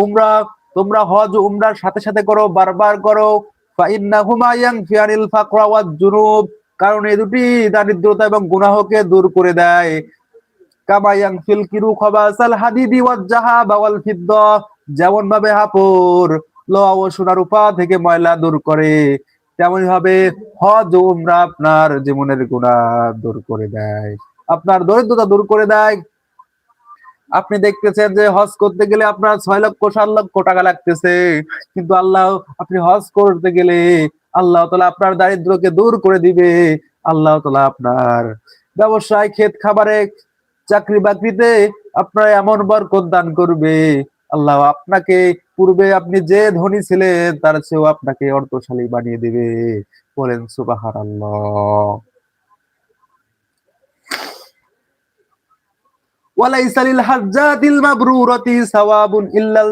উমরা, তোমরা হজ ও উমরার সাথে সাথে করো, বারবার করো। ফাইন্নাহুমা ইয়ানফিয়ানিল ফাকরা ওয়াজ জুনুব, কারণ এই দুটি দারিদ্রতা এবং গুনাহকে দূর করে দেয়। কামা ইয়ানফিল কিরু খাবাসাল হাদিদি ওয়াজ জাহাবা ওয়াল ফিদ্দা, যেমন ভাবে হাপড় লোহা ও সোনা রূপা থেকে ময়লা দূর করে, তেমনি ভাবে হজ ও উমরা আপনার জীবনের গুনাহ দূর করে দেয়, আপনার দরিদ্রতা দূর করে দেয়। আপনি দেখতেছেন যে হজ করতে গেলে আপনার 6 লক্ষ 7 লক্ষ টাকা লাগতেছে, কিন্তু আল্লাহ, আপনি হজ করতে গেলে আল্লাহ তাআলা আপনার দারিদ্রকে দূর করে দিবে। আল্লাহ তাআলা আপনার ব্যবসায়, ক্ষেত খামারে, চাকরি বাকরিতে আপনার এমন বরকত দান করবে, আল্লাহ আপনাকে পূর্বে আপনি যে ধনী ছিলেন তার চেয়েও আপনাকে অর্থশালী বানিয়ে দিবে। বলেন সুবহানাল্লাহ। ওয়ালাইসা লিল হাজ্জাতিল মাবরুরাতি সাওয়াবুন ইল্লাল